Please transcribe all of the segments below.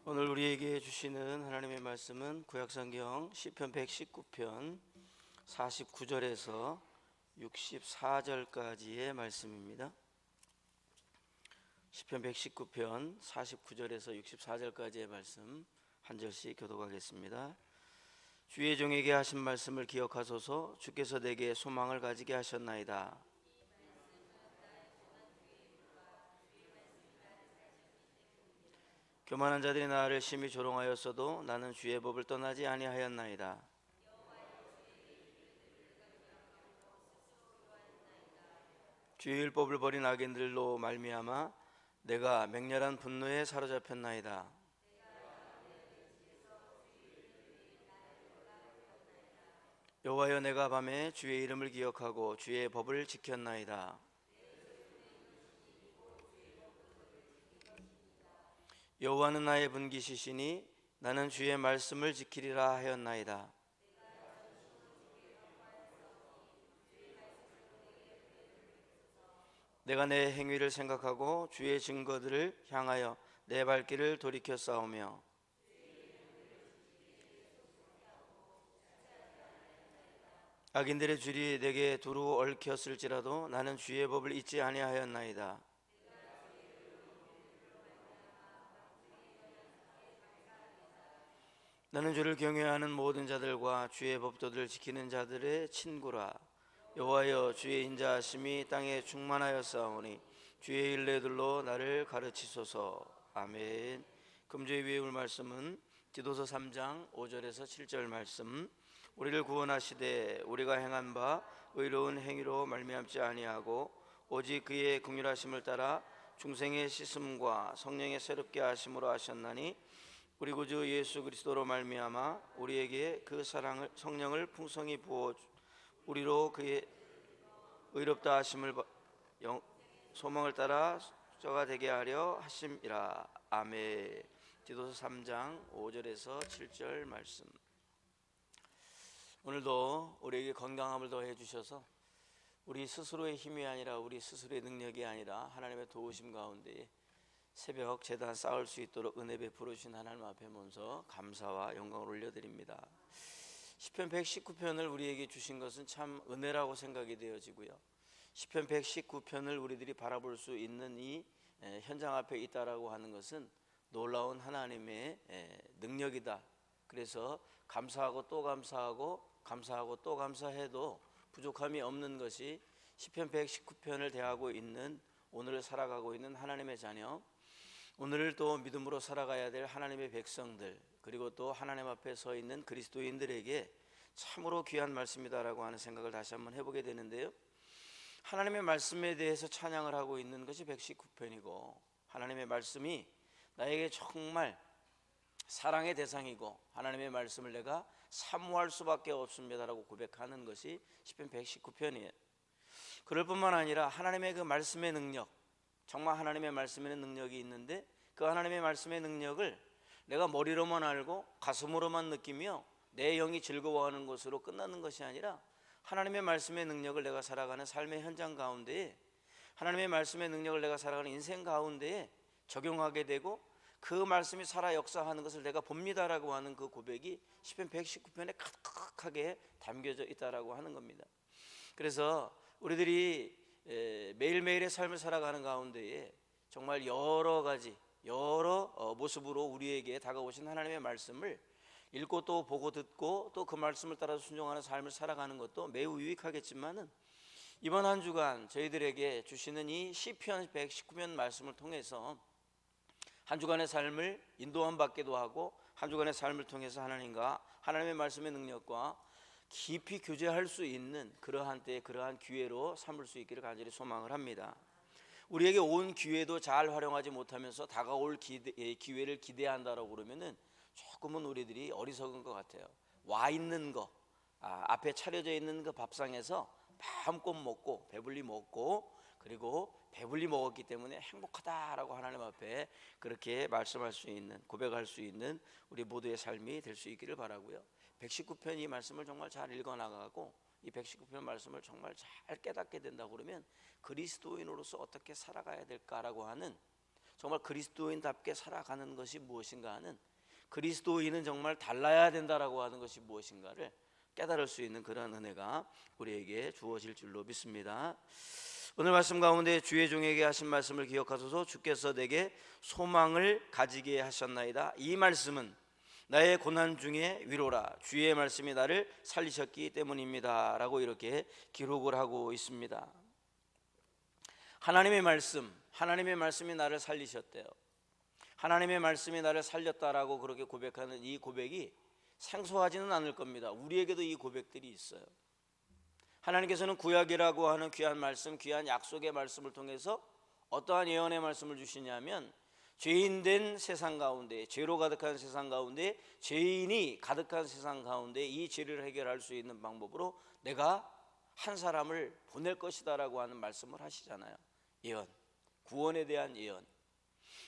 오늘 우리에게 주시는 하나님의 말씀은 구약성경 시편 119편 49절에서 64절까지의 말씀입니다. 시편 119편 49절에서 64절까지의 말씀 한 절씩 교독하겠습니다. 주의 종에게 하신 말씀을 기억하소서. 주께서 내게 소망을 가지게 하셨나이다. 교만한 자들이 나를 심히 조롱하였어도 나는 주의 법을 떠나지 아니하였나이다. 주의 율법을 버린 악인들로 말미암아 내가 맹렬한 분노에 사로잡혔나이다. 여호와여, 내가 밤에 주의 이름을 기억하고 주의 법을 지켰나이다. 여호와는 나의 분깃이시니 나는 주의 말씀을 지키리라 하였나이다. 내가 내 행위를 생각하고 주의 증거들을 향하여 내 발길을 돌이켜 싸우며 악인들의 줄이 내게 두루 얽혔을지라도 나는 주의 법을 잊지 아니하였나이다. 나는 주를 경외하는 모든 자들과 주의 법도들을 지키는 자들의 친구라. 여호와여, 주의 인자하심이 땅에 충만하였사오니 주의 일례들로 나를 가르치소서. 아멘. 금주에 외울 말씀은 디도서 3장 5절에서 7절 말씀. 우리를 구원하시되 우리가 행한 바 의로운 행위로 말미암지 아니하고 오직 그의 긍휼하심을 따라 중생의 씻음과 성령의 새롭게 하심으로 하셨나니 우리 구주 예수 그리스도로 말미암아 우리에게 그 사랑을 성령을 풍성히 부어 우리로 그의 의롭다 하심을 소망을 따라 저가 되게 하려 하심이라. 아멘. 디도서 3장 5절에서 7절 말씀. 오늘도 우리에게 건강함을 더해 주셔서 우리 스스로의 힘이 아니라 우리 스스로의 능력이 아니라 하나님의 도우심 가운데 새벽 제단 쌓을 수 있도록 은혜 베풀어 주신 하나님 앞에 먼저 감사와 영광을 올려드립니다. 시편 119편을 우리에게 주신 것은 참 은혜라고 생각이 되어지고요. 시편 119편을 우리들이 바라볼 수 있는 이 현장 앞에 있다라고 하는 것은 놀라운 하나님의 능력이다. 그래서 감사하고 또 감사하고 감사하고 또 감사해도 부족함이 없는 것이 시편 119편을 대하고 있는 오늘을 살아가고 있는 하나님의 자녀, 오늘을 또 믿음으로 살아가야 될 하나님의 백성들, 그리고 또 하나님 앞에 서 있는 그리스도인들에게 참으로 귀한 말씀이다라고 하는 생각을 다시 한번 해보게 되는데요. 하나님의 말씀에 대해서 찬양을 하고 있는 것이 119편이고 하나님의 말씀이 나에게 정말 사랑의 대상이고 하나님의 말씀을 내가 사모할 수밖에 없습니다라고 고백하는 것이 시편 119편이에요. 그럴 뿐만 아니라 하나님의 그 말씀의 능력, 정말 하나님의 말씀에는 능력이 있는데 그 하나님의 말씀의 능력을 내가 머리로만 알고 가슴으로만 느끼며 내 영이 즐거워하는 것으로 끝나는 것이 아니라 하나님의 말씀의 능력을 내가 살아가는 삶의 현장 가운데에, 하나님의 말씀의 능력을 내가 살아가는 인생 가운데에 적용하게 되고 그 말씀이 살아 역사하는 것을 내가 봅니다라고 하는 그 고백이 시편 119편에 가득하게 담겨져 있다라고 하는 겁니다. 그래서 우리들이 매일매일의 삶을 살아가는 가운데에 정말 여러 가지 모습으로 우리에게 다가오신 하나님의 말씀을 읽고 또 보고 듣고 또 그 말씀을 따라 순종하는 삶을 살아가는 것도 매우 유익하겠지만은 이번 한 주간 저희들에게 주시는 이 시편 119편 말씀을 통해서 한 주간의 삶을 인도함 받기도 하고 한 주간의 삶을 통해서 하나님과 하나님의 말씀의 능력과 깊이 교제할 수 있는 그러한 때에 그러한 기회로 삼을 수 있기를 간절히 소망을 합니다. 우리에게 온 기회도 잘 활용하지 못하면서 다가올 기회를 기대한다라고 그러면은 조금은 우리들이 어리석은 것 같아요. 와 있는 거, 앞에 차려져 있는 그 밥상에서 마음껏 먹고 배불리 먹고 그리고 배불리 먹었기 때문에 행복하다라고 하나님 앞에 그렇게 말씀할 수 있는, 고백할 수 있는 우리 모두의 삶이 될 수 있기를 바라고요. 119편 이 말씀을 정말 잘 읽어나가고 이 119편 말씀을 정말 잘 깨닫게 된다고 그러면 그리스도인으로서 어떻게 살아가야 될까라고 하는 정말 그리스도인답게 살아가는 것이 무엇인가 하는, 그리스도인은 정말 달라야 된다라고 하는 것이 무엇인가를 깨달을 수 있는 그런 은혜가 우리에게 주어질 줄로 믿습니다. 오늘 말씀 가운데 주의 종에게 하신 말씀을 기억하소서. 주께서 내게 소망을 가지게 하셨나이다. 이 말씀은 나의 고난 중에 위로라. 주의 말씀이 나를 살리셨기 때문입니다 라고 이렇게 기록을 하고 있습니다. 하나님의 말씀이 나를 살리셨대요. 하나님의 말씀이 나를 살렸다라고 그렇게 고백하는 이 고백이 생소하지는 않을 겁니다. 우리에게도 이 고백들이 있어요. 하나님께서는 구약이라고 하는 귀한 말씀, 귀한 약속의 말씀을 통해서 어떠한 예언의 말씀을 주시냐면, 죄인된 세상 가운데, 죄로 가득한 세상 가운데, 죄인이 가득한 세상 가운데 이 죄를 해결할 수 있는 방법으로 내가 한 사람을 보낼 것이다 라고 하는 말씀을 하시잖아요. 예언, 구원에 대한 예언.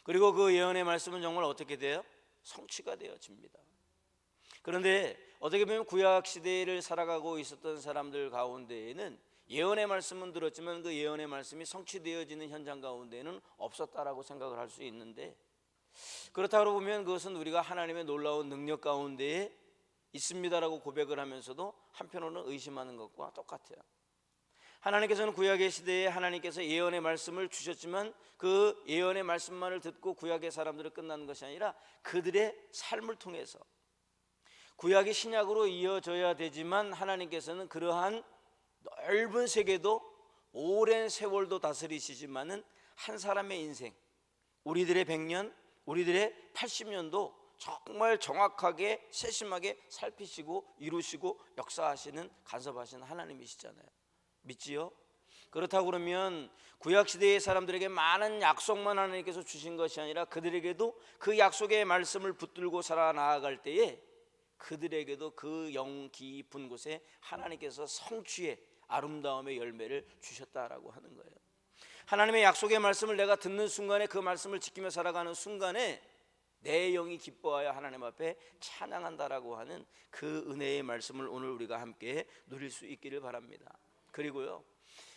그리고 그 예언의 말씀은 정말 어떻게 돼요? 성취가 되어집니다. 그런데 어떻게 보면 구약 시대를 살아가고 있었던 사람들 가운데에는 예언의 말씀은 들었지만 그 예언의 말씀이 성취되어지는 현장 가운데는 없었다라고 생각을 할 수 있는데, 그렇다고 보면 그것은 우리가 하나님의 놀라운 능력 가운데에 있습니다라고 고백을 하면서도 한편으로는 의심하는 것과 똑같아요. 하나님께서는 구약의 시대에 하나님께서 예언의 말씀을 주셨지만 그 예언의 말씀만을 듣고 구약의 사람들은 끝나는 것이 아니라 그들의 삶을 통해서 구약이 신약으로 이어져야 되지만, 하나님께서는 그러한 넓은 세계도 오랜 세월도 다스리시지만은 한 사람의 인생, 우리들의 100년, 우리들의 80년도 정말 정확하게 세심하게 살피시고 이루시고 역사하시는, 간섭하시는 하나님이시잖아요. 믿지요? 그렇다고 그러면 구약시대의 사람들에게 많은 약속만 하나님께서 주신 것이 아니라 그들에게도 그 약속의 말씀을 붙들고 살아나아갈 때에 그들에게도 그 영 깊은 곳에 하나님께서 성취의 아름다움의 열매를 주셨다라고 하는 거예요. 하나님의 약속의 말씀을 내가 듣는 순간에, 그 말씀을 지키며 살아가는 순간에 내 영이 기뻐하여 하나님 앞에 찬양한다라고 하는 그 은혜의 말씀을 오늘 우리가 함께 누릴 수 있기를 바랍니다. 그리고요,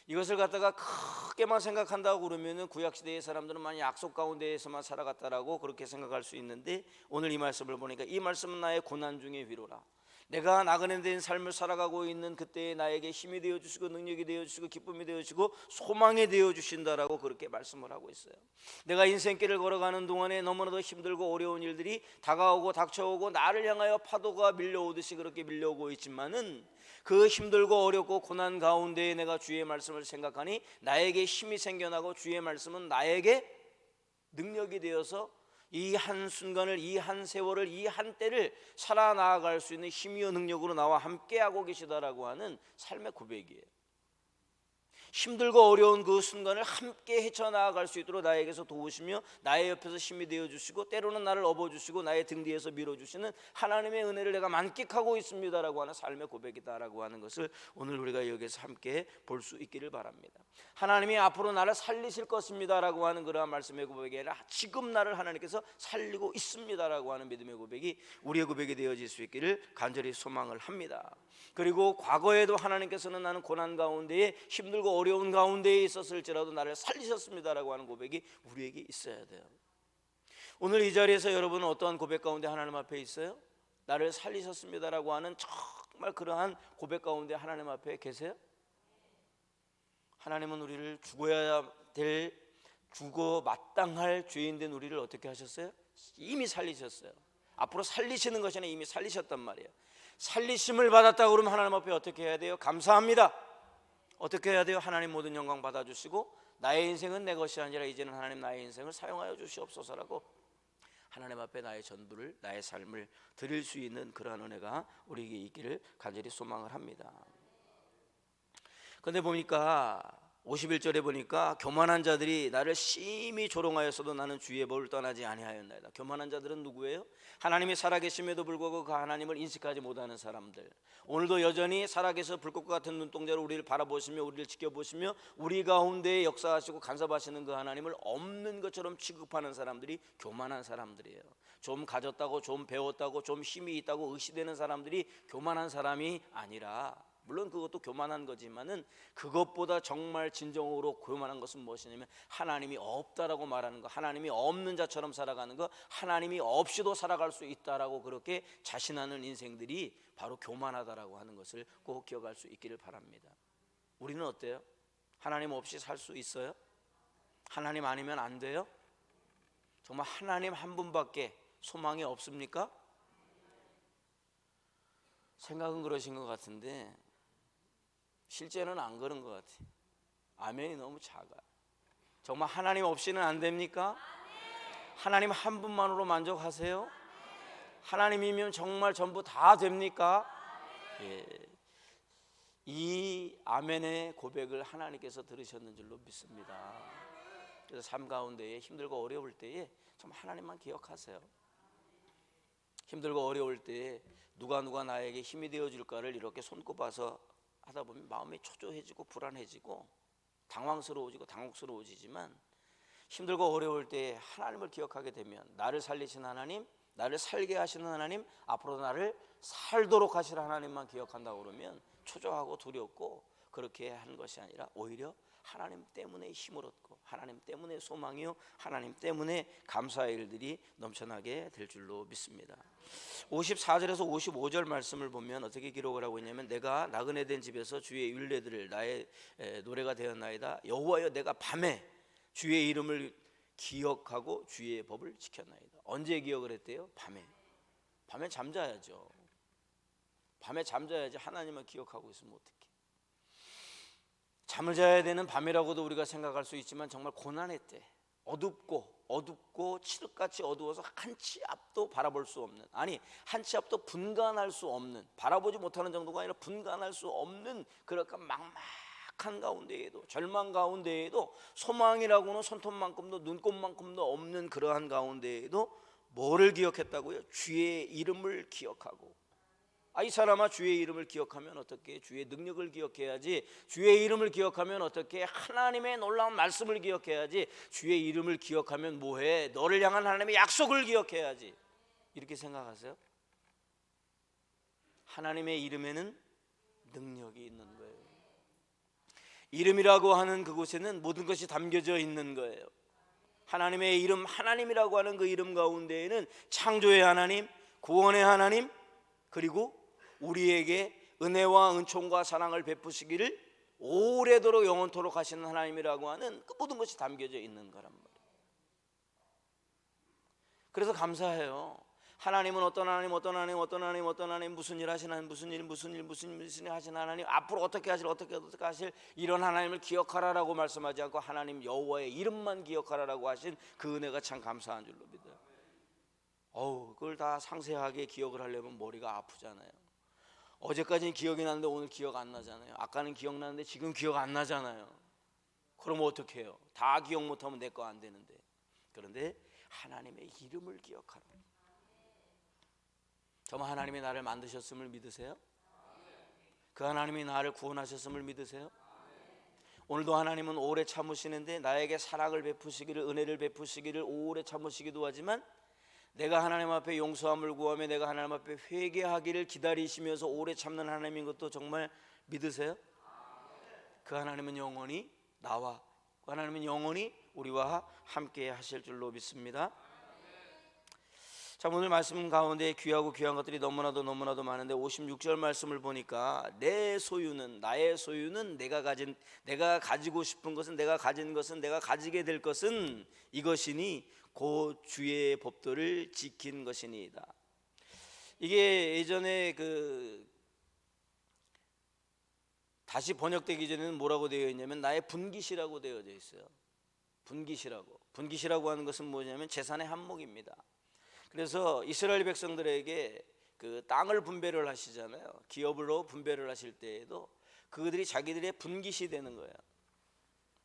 이것을 갖다가 크게만 생각한다고 그러면은 구약시대의 사람들은 많이 약속 가운데에서만 살아갔다라고 그렇게 생각할 수 있는데, 오늘 이 말씀을 보니까 이 말씀은 나의 고난 중의 위로라. 내가 나그네된 삶을 살아가고 있는 그때에 나에게 힘이 되어주시고 능력이 되어주시고 기쁨이 되어주시고 소망이 되어주신다라고 그렇게 말씀을 하고 있어요. 내가 인생길을 걸어가는 동안에 너무나도 힘들고 어려운 일들이 다가오고 닥쳐오고 나를 향하여 파도가 밀려오듯이 그렇게 밀려오고 있지만은, 그 힘들고 어렵고 고난 가운데에 내가 주의 말씀을 생각하니 나에게 힘이 생겨나고 주의 말씀은 나에게 능력이 되어서 이 한 순간을, 이 한 세월을, 이 한 때를 살아나갈 수 있는 힘이요 능력으로 나와 함께하고 계시다라고 하는 삶의 고백이에요. 힘들고 어려운 그 순간을 함께 헤쳐나갈 수 있도록 나에게서 도우시며 나의 옆에서 힘이 되어주시고 때로는 나를 업어주시고 나의 등 뒤에서 밀어주시는 하나님의 은혜를 내가 만끽하고 있습니다라고 하는 삶의 고백이다라고 하는 것을 오늘 우리가 여기서 함께 볼 수 있기를 바랍니다. 하나님이 앞으로 나를 살리실 것입니다라고 하는 그러한 말씀의 고백이 아니라 지금 나를 하나님께서 살리고 있습니다라고 하는 믿음의 고백이 우리의 고백이 되어질 수 있기를 간절히 소망을 합니다. 그리고 과거에도 하나님께서는 나는 고난 가운데에 힘들고 어려운 가운데에 있었을지라도 나를 살리셨습니다라고 하는 고백이 우리에게 있어야 돼요. 오늘 이 자리에서 여러분은 어떠한 고백 가운데 하나님 앞에 있어요? 나를 살리셨습니다라고 하는 정말 그러한 고백 가운데 하나님 앞에 계세요? 하나님은 우리를 죽어야 될, 죽어 마땅할 죄인된 우리를 어떻게 하셨어요? 이미 살리셨어요. 앞으로 살리시는 것이 아니라 이미 살리셨단 말이에요. 살리심을 받았다고 그러면 하나님 앞에 어떻게 해야 돼요? 감사합니다. 어떻게 해야 돼요? 하나님 모든 영광 받아주시고 나의 인생은 내 것이 아니라 이제는 하나님 나의 인생을 사용하여 주시옵소서라고 하나님 앞에 나의 전부를, 나의 삶을 드릴 수 있는 그러한 은혜가 우리에게 있기를 간절히 소망을 합니다. 그런데 보니까 51절에 보니까 교만한 자들이 나를 심히 조롱하였어도 나는 주의 법을 떠나지 아니하였나이다. 교만한 자들은 누구예요? 하나님이 살아계심에도 불구하고 그 하나님을 인식하지 못하는 사람들. 오늘도 여전히 살아계셔 불꽃과 같은 눈동자로 우리를 바라보시며 우리를 지켜보시며 우리 가운데 역사하시고 간섭하시는 그 하나님을 없는 것처럼 취급하는 사람들이 교만한 사람들이에요. 좀 가졌다고, 좀 배웠다고, 좀 힘이 있다고 의시되는 사람들이 교만한 사람이 아니라 물론 그것도 교만한 거지만은 그것보다 정말 진정으로 교만한 것은 무엇이냐면 하나님이 없다라고 말하는 거, 하나님이 없는 자처럼 살아가는 거, 하나님이 없이도 살아갈 수 있다라고 그렇게 자신하는 인생들이 바로 교만하다라고 하는 것을 꼭 기억할 수 있기를 바랍니다. 우리는 어때요? 하나님 없이 살 수 있어요? 하나님 아니면 안 돼요? 정말 하나님 한 분밖에 소망이 없습니까? 생각은 그러신 것 같은데 실제는 안 그런 것 같아요. 아멘이 너무 작아요. 정말 하나님 없이는 안 됩니까? 하나님 한 분만으로 만족하세요? 하나님이면 정말 전부 다 됩니까? 예. 이 아멘의 고백을 하나님께서 들으셨는 줄로 믿습니다. 그래서 삶 가운데에 힘들고 어려울 때에 정말 하나님만 기억하세요. 힘들고 어려울 때에 누가 나에게 힘이 되어줄까를 이렇게 손꼽아서 하다 보면 마음이 초조해지고 불안해지고 당황스러워지고 당혹스러워지지만 힘들고 어려울 때 하나님을 기억하게 되면 나를 살리신 하나님, 나를 살게 하시는 하나님, 앞으로 나를 살도록 하실 하나님만 기억한다고 그러면 초조하고 두렵고 그렇게 하는 것이 아니라 오히려 하나님 때문에 힘을 얻고 하나님 때문에 소망이요 하나님 때문에 감사의 일들이 넘쳐나게 될 줄로 믿습니다. 54절에서 55절 말씀을 보면 어떻게 기록을 하고 있냐면 내가 나그네 된 집에서 주의 율례들을 나의 노래가 되었나이다. 여호와여 내가 밤에 주의 이름을 기억하고 주의 법을 지켰나이다. 언제 기억을 했대요? 밤에 잠자야죠. 밤에 잠자야지 하나님을 기억하고 있으면 어떡해. 잠을 자야 되는 밤이라고도 우리가 생각할 수 있지만 정말 고난의 때 어둡고 칠흑같이 어두워서 한 치 앞도 바라볼 수 없는, 아니 한 치 앞도 분간할 수 없는, 바라보지 못하는 정도가 아니라 분간할 수 없는 그렇게 막막한 가운데에도 절망 가운데에도 소망이라고는 손톱만큼도 눈곱만큼도 없는 그러한 가운데에도 뭐를 기억했다고요? 주의 이름을 기억하고. 이 사람아 주의 이름을 기억하면 어떻게? 주의 능력을 기억해야지. 주의 이름을 기억하면 어떻게? 하나님의 놀라운 말씀을 기억해야지. 주의 이름을 기억하면 뭐해? 너를 향한 하나님의 약속을 기억해야지. 이렇게 생각하세요? 하나님의 이름에는 능력이 있는 거예요. 이름이라고 하는 그곳에는 모든 것이 담겨져 있는 거예요. 하나님의 이름, 하나님이라고 하는 그 이름 가운데에는 창조의 하나님, 구원의 하나님, 그리고 우리에게 은혜와 은총과 사랑을 베푸시기를 오래도록 영원토록 하시는 하나님이라고 하는 그 모든 것이 담겨져 있는 거란 말이에요. 그래서 감사해요. 하나님은 어떤 하나님, 무슨 일 하시는 하나님, 무슨 일 하시는 하나님, 앞으로 어떻게 하실 이런 하나님을 기억하라라고 말씀하지 않고 하나님 여호와의 이름만 기억하라라고 하신 그 은혜가 참 감사한 줄로 믿어요. 그걸 다 상세하게 기억을 하려면 머리가 아프잖아요. 어제까지는 기억이 나는데 오늘 기억 안 나잖아요. 아까는 기억나는데 지금 기억 안 나잖아요. 그러면 어떻게 해요? 다 기억 못하면 내 거 안 되는데. 그런데 하나님의 이름을 기억하라. 정말 하나님이 나를 만드셨음을 믿으세요? 그 하나님이 나를 구원하셨음을 믿으세요? 오늘도 하나님은 오래 참으시는데 나에게 사랑을 베푸시기를, 은혜를 베푸시기를 오래 참으시기도 하지만 내가 하나님 앞에 용서함을 구하며 내가 하나님 앞에 회개하기를 기다리시면서 오래 참는 하나님인 것도 정말 믿으세요? 그 하나님은 영원히 나와, 그 하나님은 영원히 우리와 함께 하실 줄로 믿습니다. 자, 오늘 말씀 가운데 귀하고 귀한 것들이 너무나도 많은데 56절 말씀을 보니까 내 소유는, 나의 소유는, 내가 가지고 싶은 것은, 내가 가진 것은, 내가 가지게 될 것은 이것이니 곧 주의 법도를 지킨 것이니이다. 이게 예전에 다시 번역되기 전에는 뭐라고 되어 있냐면 나의 분깃이라고 되어져 있어요. 분깃이라고 하는 것은 뭐냐면 재산의 한몫입니다. 그래서 이스라엘 백성들에게 그 땅을 분배를 하시잖아요. 기업으로 분배를 하실 때에도 그들이 자기들의 분깃이 되는 거예요.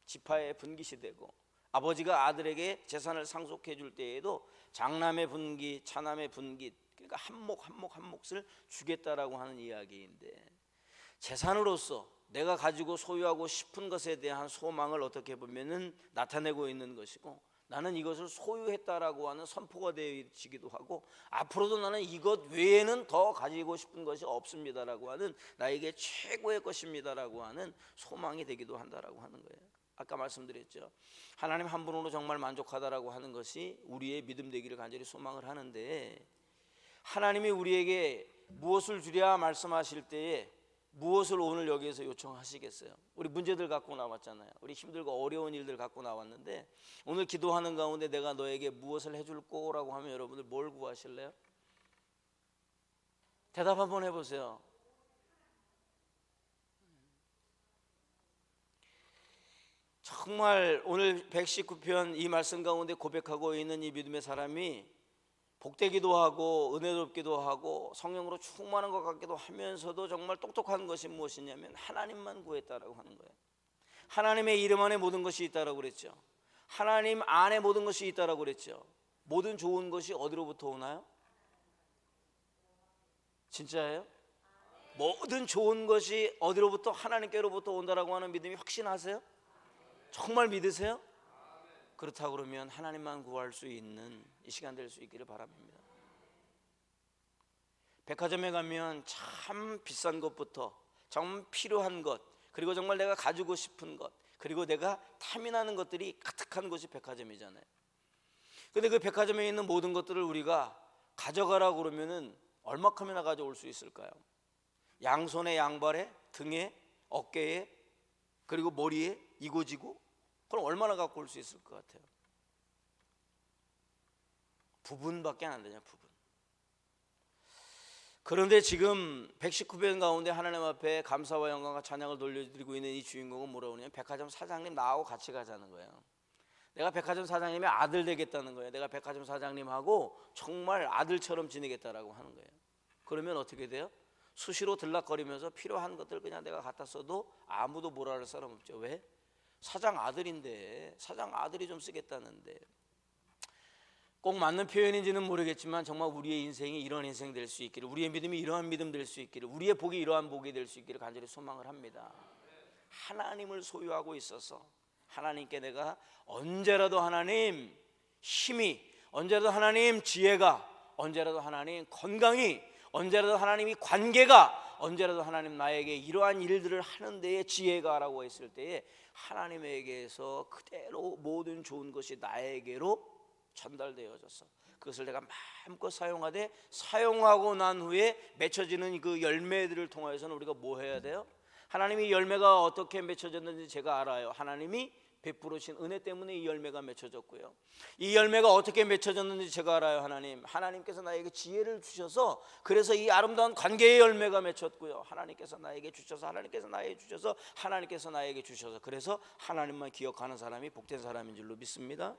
지파의 분깃이 되고, 아버지가 아들에게 재산을 상속해 줄 때에도 장남의 분깃, 차남의 분깃, 그러니까 한 몫을 주겠다라고 하는 이야기인데, 재산으로서 내가 가지고 소유하고 싶은 것에 대한 소망을 어떻게 보면은 나타내고 있는 것이고, 나는 이것을 소유했다라고 하는 선포가 되어지기도 하고, 앞으로도 나는 이것 외에는 더 가지고 싶은 것이 없습니다라고 하는, 나에게 최고의 것입니다라고 하는 소망이 되기도 한다라고 하는 거예요. 아까 말씀드렸죠. 하나님 한 분으로 정말 만족하다라고 하는 것이 우리의 믿음 되기를 간절히 소망을 하는데, 하나님이 우리에게 무엇을 주랴 말씀하실 때에 무엇을 오늘 여기에서 요청하시겠어요? 우리 문제들 갖고 나왔잖아요. 우리 힘들고 어려운 일들 갖고 나왔는데, 오늘 기도하는 가운데 내가 너에게 무엇을 해줄 거라고 하면 여러분들 뭘 구하실래요? 대답 한번 해보세요. 정말 오늘 119편 이 말씀 가운데 고백하고 있는 이 믿음의 사람이 복되기도 하고 은혜롭기도 하고 성령으로 충만한 것 같기도 하면서도 정말 똑똑한 것이 무엇이냐면 하나님만 구했다라고 하는 거예요. 하나님의 이름 안에 모든 것이 있다라고 그랬죠. 하나님 안에 모든 것이 있다라고 그랬죠. 모든 좋은 것이 어디로부터 오나요? 진짜예요? 모든 좋은 것이 어디로부터? 하나님께로부터 온다라고 하는 믿음이 확신하세요? 정말 믿으세요? 그렇다고 그러면 하나님만 구할 수 있는 이 시간 될 수 있기를 바랍니다. 백화점에 가면 참 비싼 것부터 정말 필요한 것, 그리고 정말 내가 가지고 싶은 것, 그리고 내가 탐이 나는 것들이 가득한 곳이 백화점이잖아요. 근데 그 백화점에 있는 모든 것들을 우리가 가져가라고 그러면은 얼마큼이나 가져올 수 있을까요? 양손에, 양발에, 등에, 어깨에, 그리고 머리에 이고지고, 그럼 얼마나 갖고 올 수 있을 것 같아요? 부분밖에 안 되냐, 부분. 그런데 지금 119편 가운데 하나님 앞에 감사와 영광과 찬양을 돌려드리고 있는 이 주인공은 뭐라고 하냐면, 백화점 사장님 나하고 같이 가자는 거예요. 내가 백화점 사장님의 아들 되겠다는 거예요. 내가 백화점 사장님하고 정말 아들처럼 지내겠다라고 하는 거예요. 그러면 어떻게 돼요? 수시로 들락거리면서 필요한 것들 그냥 내가 갖다 써도 아무도 뭐라 할 사람 없죠. 왜? 사장 아들인데, 사장 아들이 좀 쓰겠다는데. 꼭 맞는 표현인지는 모르겠지만 정말 우리의 인생이 이런 인생 될 수 있기를, 우리의 믿음이 이러한 믿음 될 수 있기를, 우리의 복이 이러한 복이 될 수 있기를 간절히 소망을 합니다. 하나님을 소유하고 있어서 하나님께 내가 언제라도 하나님 힘이, 언제라도 하나님 지혜가, 언제라도 하나님 건강이, 언제라도 하나님이 관계가, 언제라도 하나님 나에게 이러한 일들을 하는 데에 지혜가라고 했을 때에 하나님에게서 그대로 모든 좋은 것이 나에게로 전달되어져서 그것을 내가 마음껏 사용하되, 사용하고 난 후에 맺혀지는 그 열매들을 통하여서는 우리가 뭐 해야 돼요? 하나님이 열매가 어떻게 맺혀졌는지 제가 알아요. 하나님이 베풀으신 은혜 때문에 이 열매가 맺혀졌고요. 이 열매가 어떻게 맺혀졌는지 제가 알아요. 하나님께서 나에게 지혜를 주셔서 그래서 이 아름다운 관계의 열매가 맺혔고요. 하나님께서 나에게 주셔서, 하나님께서 나에게 주셔서, 하나님께서 나에게 주셔서, 그래서 하나님만 기억하는 사람이 복된 사람인 줄로 믿습니다.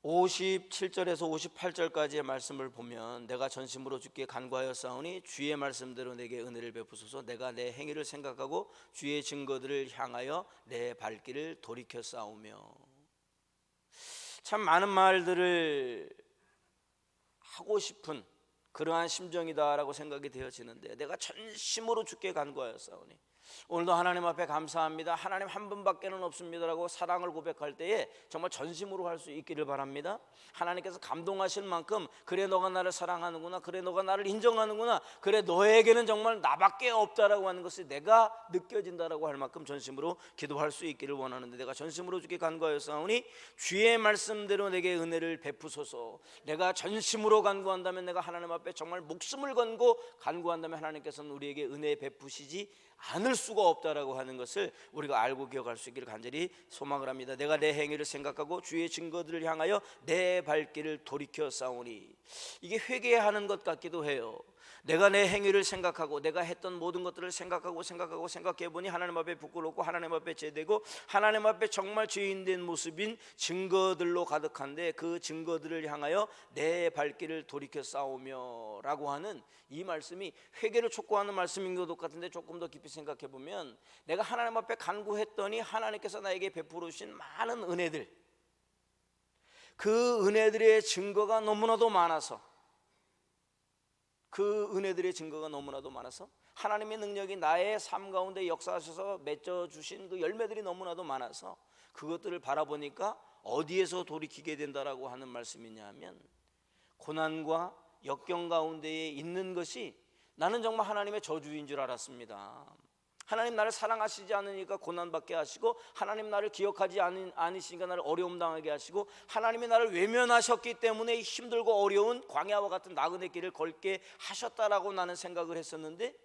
57절에서 58절까지의 말씀을 보면, 내가 전심으로 주께 간구하였사오니 주의 말씀대로 내게 은혜를 베푸소서. 내가 내 행위를 생각하고 주의 증거들을 향하여 내 발길을 돌이켰사오며. 참 많은 말들을 하고 싶은 그러한 심정이다라고 생각이 되어지는데, 내가 전심으로 주께 간구하였사오니, 오늘도 하나님 앞에 감사합니다, 하나님 한 분밖에는 없습니다라고 사랑을 고백할 때에 정말 전심으로 할 수 있기를 바랍니다. 하나님께서 감동하실 만큼, 그래 너가 나를 사랑하는구나, 그래 너가 나를 인정하는구나, 그래 너에게는 정말 나밖에 없다라고 하는 것이 내가 느껴진다라고 할 만큼 전심으로 기도할 수 있기를 원하는데, 내가 전심으로 주께 간구하였사오니 주의 말씀대로 내게 은혜를 베푸소서. 내가 전심으로 간구한다면, 내가 하나님 앞에 정말 목숨을 걸고 간구한다면 하나님께서는 우리에게 은혜 베푸시지 않을 수가 없다라고 하는 것을 우리가 알고 기억할 수 있기를 간절히 소망을 합니다. 내가 내 행위를 생각하고 주의 증거들을 향하여 내 발길을 돌이켜 싸우니, 이게 회개하는 것 같기도 해요. 내가 내 행위를 생각하고 내가 했던 모든 것들을 생각해 보니 하나님 앞에 부끄럽고 하나님 앞에 제되고 하나님 앞에 정말 죄인된 모습인 증거들로 가득한데, 그 증거들을 향하여 내 발길을 돌이켜 싸우며 라고 하는 이 말씀이 회개를 촉구하는 말씀인 것 같은데, 조금 더 깊이 생각해 보면 내가 하나님 앞에 간구했더니 하나님께서 나에게 베풀으신 많은 은혜들, 그 은혜들의 증거가 너무나도 많아서, 그 은혜들의 증거가 너무나도 많아서 하나님의 능력이 나의 삶 가운데 역사하셔서 맺어주신 그 열매들이 너무나도 많아서 그것들을 바라보니까 어디에서 돌이키게 된다라고 하는 말씀이냐 하면, 고난과 역경 가운데에 있는 것이 나는 정말 하나님의 저주인 줄 알았습니다. 하나님 나를 사랑하시지 않으니까 고난받게 하시고, 하나님 나를 기억하지 않으시니까 나를 어려움 당하게 하시고, 하나님이 나를 외면하셨기 때문에 힘들고 어려운 광야와 같은 나그네 길을 걸게 하셨다라고 나는 생각을 했었는데,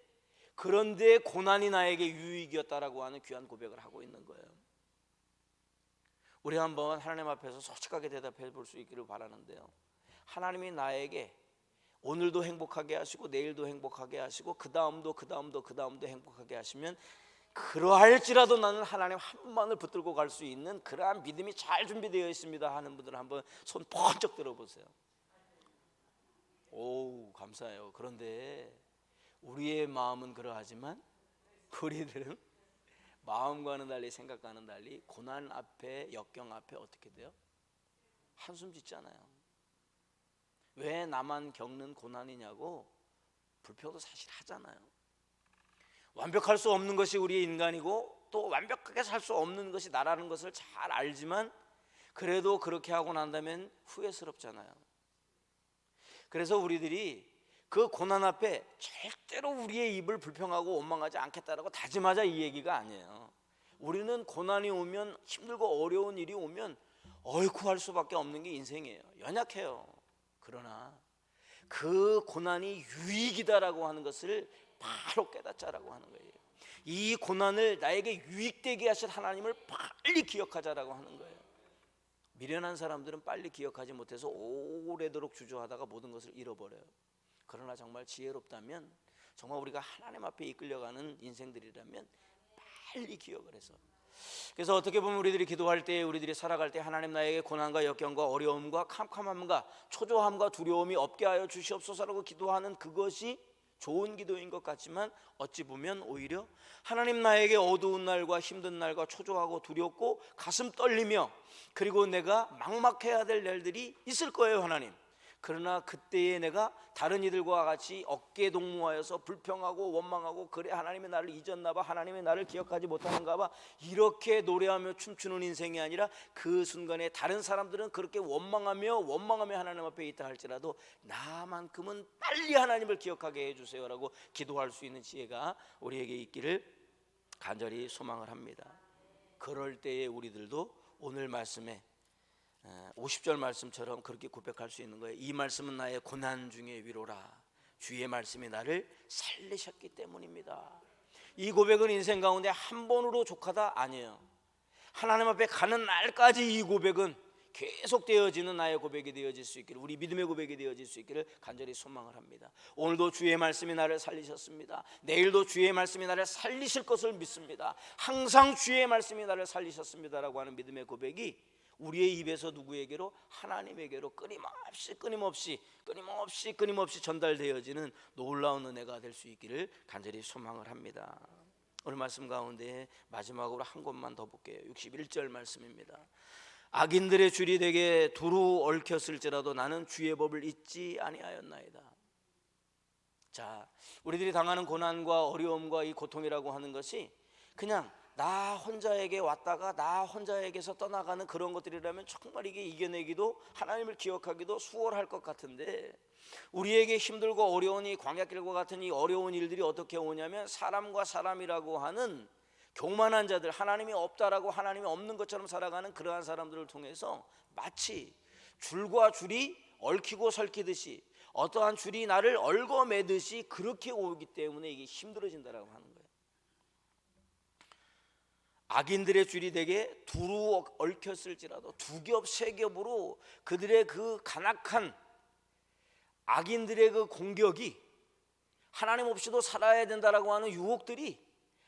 그런데 고난이 나에게 유익이었다라고 하는 귀한 고백을 하고 있는 거예요. 우리 한번 하나님 앞에서 솔직하게 대답해 볼 수 있기를 바라는데요, 하나님이 나에게 오늘도 행복하게 하시고 내일도 행복하게 하시고 그 다음도 행복하게 하시면, 그러할지라도 나는 하나님 한 번만을 붙들고 갈 수 있는 그러한 믿음이 잘 준비되어 있습니다 하는 분들은 한번 손 번쩍 들어보세요. 오, 감사해요. 그런데 우리의 마음은 그러하지만 우리들은 마음과는 달리 생각과는 달리 고난 앞에, 역경 앞에 어떻게 돼요? 한숨 짓잖아요. 왜 나만 겪는 고난이냐고 불평도 사실 하잖아요. 완벽할 수 없는 것이 우리의 인간이고 또 완벽하게 살 수 없는 것이 나라는 것을 잘 알지만 그래도 그렇게 하고 난다면 후회스럽잖아요. 그래서 우리들이 그 고난 앞에 절대로 우리의 입을 불평하고 원망하지 않겠다라고 다짐하자, 이 얘기가 아니에요. 우리는 고난이 오면, 힘들고 어려운 일이 오면 어이쿠 할 수밖에 없는 게 인생이에요. 연약해요. 그러나 그 고난이 유익이다라고 하는 것을 바로 깨닫자라고 하는 거예요. 이 고난을 나에게 유익되게 하실 하나님을 빨리 기억하자라고 하는 거예요. 미련한 사람들은 빨리 기억하지 못해서 오래도록 주저하다가 모든 것을 잃어버려요. 그러나 정말 지혜롭다면, 정말 우리가 하나님 앞에 이끌려가는 인생들이라면 빨리 기억을 해서, 그래서 어떻게 보면 우리들이 기도할 때, 우리들이 살아갈 때 하나님 나에게 고난과 역경과 어려움과 캄캄함과 초조함과 두려움이 없게 하여 주시옵소서라고 기도하는 그것이 좋은 기도인 것 같지만, 어찌 보면 오히려 하나님 나에게 어두운 날과 힘든 날과 초조하고 두렵고 가슴 떨리며, 그리고 내가 막막해야 될 날들이 있을 거예요, 하나님. 그러나 그때에 내가 다른 이들과 같이 어깨 동무하여서 불평하고 원망하고, 그래 하나님이 나를 잊었나 봐, 하나님이 나를 기억하지 못하는가 봐, 이렇게 노래하며 춤추는 인생이 아니라, 그 순간에 다른 사람들은 그렇게 원망하며 하나님 앞에 있다 할지라도 나만큼은 빨리 하나님을 기억하게 해주세요라고 기도할 수 있는 지혜가 우리에게 있기를 간절히 소망을 합니다. 그럴 때에 우리들도 오늘 말씀에 50절 말씀처럼 그렇게 고백할 수 있는 거예요. 이 말씀은 나의 고난 중의 위로라. 주의 말씀이 나를 살리셨기 때문입니다. 이 고백은 인생 가운데 한 번으로 족하다 아니에요. 하나님 앞에 가는 날까지 이 고백은 계속 되어지는 나의 고백이 되어질 수 있기를, 우리 믿음의 고백이 되어질 수 있기를 간절히 소망을 합니다. 오늘도 주의 말씀이 나를 살리셨습니다. 내일도 주의 말씀이 나를 살리실 것을 믿습니다. 항상 주의 말씀이 나를 살리셨습니다라고 하는 믿음의 고백이 우리의 입에서 누구에게로? 하나님에게로 끊임없이 전달되어지는 놀라운 은혜가 될 수 있기를 간절히 소망을 합니다. 오늘 말씀 가운데 마지막으로 한 곳만 더 볼게요. 61절 말씀입니다. 악인들의 줄이 내게 두루 얽혔을지라도 나는 주의 법을 잊지 아니하였나이다. 자, 우리들이 당하는 고난과 어려움과 이 고통이라고 하는 것이 그냥 나 혼자에게 왔다가 나 혼자에게서 떠나가는 그런 것들이라면 정말 이게 이겨내기도, 하나님을 기억하기도 수월할 것 같은데, 우리에게 힘들고 어려운 이 광야길과 같은 이 어려운 일들이 어떻게 오냐면, 사람과 사람이라고 하는 교만한 자들, 하나님이 없다라고 하나님이 없는 것처럼 살아가는 그러한 사람들을 통해서 마치 줄과 줄이 얽히고 설키듯이, 어떠한 줄이 나를 얽어매듯이 그렇게 오기 때문에 이게 힘들어진다라고 하는 거예요. 악인들의 줄이 되게 두루 얽혔을지라도, 두 겹 세 겹으로 그들의 그 간악한 악인들의 그 공격이, 하나님 없이도 살아야 된다라고 하는 유혹들이,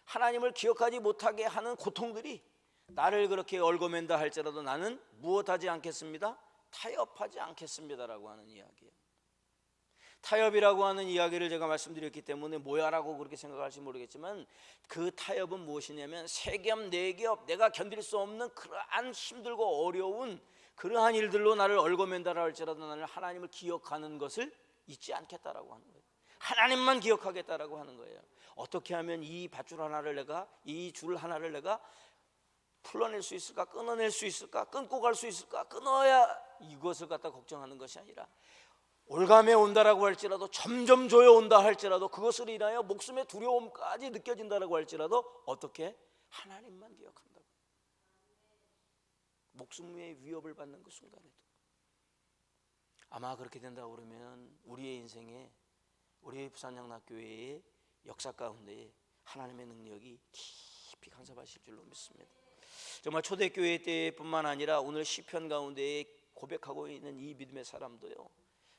하나님을 기억하지 못하게 하는 고통들이 나를 그렇게 얽어맨다 할지라도 나는 무엇하지 않겠습니다? 타협하지 않겠습니다라고 하는 이야기예요. 타협이라고 하는 이야기를 제가 말씀드렸기 때문에 뭐야라고 그렇게 생각할지 모르겠지만, 그 타협은 무엇이냐면, 세 겹 네 겹 내가 견딜 수 없는 그러한 힘들고 어려운 그러한 일들로 나를 얽어맨다라 할지라도 나는 하나님을 기억하는 것을 잊지 않겠다라고 하는 거예요. 하나님만 기억하겠다라고 하는 거예요. 어떻게 하면 이 밧줄 하나를 내가, 이 줄 하나를 내가 풀어낼 수 있을까, 끊어낼 수 있을까, 끊고 갈 수 있을까, 끊어야 이것을 갖다 걱정하는 것이 아니라 올가매 온다라고 할지라도, 점점 조여온다 할지라도, 그것을 인하여 목숨의 두려움까지 느껴진다라고 할지라도 어떻게? 하나님만 기억한다고. 목숨의 위협을 받는 그 순간에도. 아마 그렇게 된다고 그러면 우리의 인생에, 우리의 부산영락교회의 역사 가운데 하나님의 능력이 깊이 간섭하실 줄로 믿습니다. 정말 초대교회 때뿐만 아니라 오늘 시편 가운데 고백하고 있는 이 믿음의 사람도요,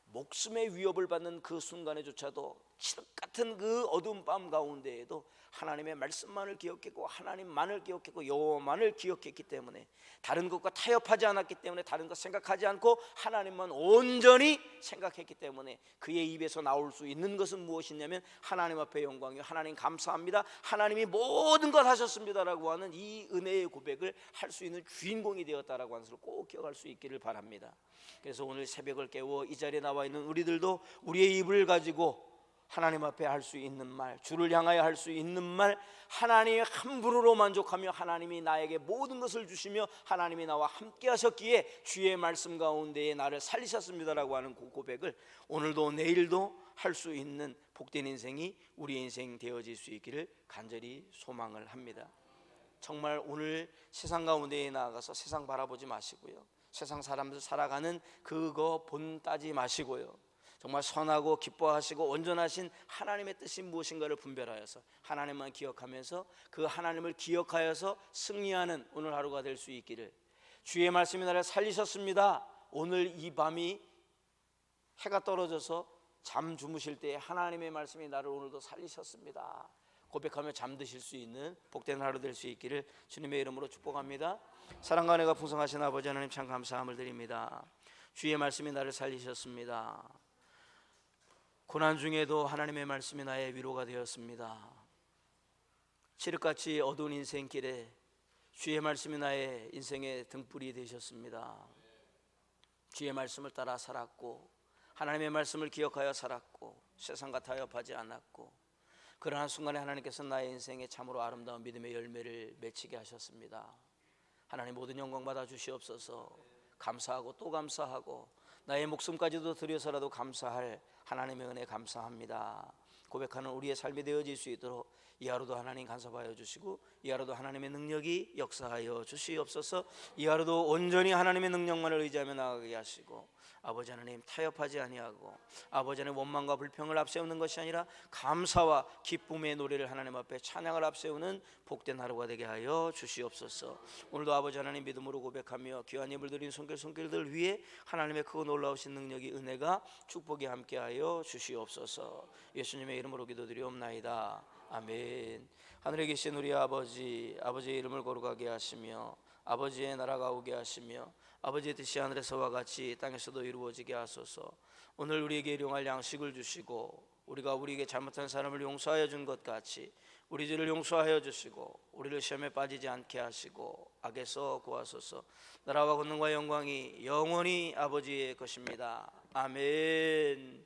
목숨의 위협을 받는 그 순간에조차도 칠흑 같은 그 어두운 밤 가운데에도 하나님의 말씀만을 기억했고, 하나님만을 기억했고, 여호와만을 기억했기 때문에, 다른 것과 타협하지 않았기 때문에, 다른 것 생각하지 않고 하나님만 온전히 생각했기 때문에 그의 입에서 나올 수 있는 것은 무엇이냐면 하나님 앞에 영광이요, 하나님 감사합니다, 하나님이 모든 것 하셨습니다라고 하는 이 은혜의 고백을 할 수 있는 주인공이 되었다라고 하는 것을 꼭 기억할 수 있기를 바랍니다. 그래서 오늘 새벽을 깨워 이 자리에 나와 있는 우리들도 우리의 입을 가지고 하나님 앞에 할 수 있는 말, 주를 향하여 할 수 있는 말, 하나님의 한 분으로 만족하며 하나님이 나에게 모든 것을 주시며 하나님이 나와 함께 하셨기에 주의 말씀 가운데에 나를 살리셨습니다라고 하는 그 고백을 오늘도 내일도 할 수 있는 복된 인생이 우리의 인생 되어질 수 있기를 간절히 소망을 합니다. 정말 오늘 세상 가운데에 나아가서 세상 바라보지 마시고요, 세상 사람들 살아가는 그거 본 따지 마시고요, 정말 선하고 기뻐하시고 온전하신 하나님의 뜻이 무엇인가를 분별하여서 하나님만 기억하면서 그 하나님을 기억하여서 승리하는 오늘 하루가 될 수 있기를. 주의 말씀이 나를 살리셨습니다. 오늘 이 밤이 해가 떨어져서 잠 주무실 때 하나님의 말씀이 나를 오늘도 살리셨습니다 고백하며 잠드실 수 있는 복된 하루 될 수 있기를 주님의 이름으로 축복합니다. 사랑과 은혜가 풍성하신 아버지 하나님, 참 감사함을 드립니다. 주의 말씀이 나를 살리셨습니다. 고난 중에도 하나님의 말씀이 나의 위로가 되었습니다. 칠흑같이 어두운 인생길에 주의 말씀이 나의 인생의 등불이 되셨습니다. 주의 말씀을 따라 살았고, 하나님의 말씀을 기억하여 살았고, 세상과 타협하지 않았고, 그러한 순간에 하나님께서 나의 인생에 참으로 아름다운 믿음의 열매를 맺히게 하셨습니다. 하나님, 모든 영광 받아 주시옵소서. 감사하고 또 감사하고 나의 목숨까지도 드려서라도 감사할 하나님의 은혜 감사합니다 고백하는 우리의 삶이 되어질 수 있도록 이 하루도 하나님 간섭하여 주시고, 이 하루도 하나님의 능력이 역사하여 주시옵소서. 이 하루도 온전히 하나님의 능력만을 의지하며 나아가게 하시고, 아버지 하나님 타협하지 아니하고 아버지 하나님 원망과 불평을 앞세우는 것이 아니라 감사와 기쁨의 노래를 하나님 앞에 찬양을 앞세우는 복된 하루가 되게 하여 주시옵소서. 오늘도 아버지 하나님 믿음으로 고백하며 귀한 예물 드린 손길들 위에 하나님의 크고 놀라우신 능력이, 은혜가, 축복이 함께하여 주시옵소서. 예수님의 이름으로 기도드리옵나이다. 아멘. 하늘에 계신 우리 아버지, 아버지의 이름을 거룩하게 하시며 아버지의 나라가 오게 하시며 아버지의 뜻이 하늘에서와 같이 땅에서도 이루어지게 하소서. 오늘 우리에게 일용할 양식을 주시고, 우리가 우리에게 잘못한 사람을 용서하여 준 것 같이 우리 죄를 용서하여 주시고, 우리를 시험에 빠지지 않게 하시고 악에서 구하소서. 나라와 권능과 영광이 영원히 아버지의 것입니다. 아멘.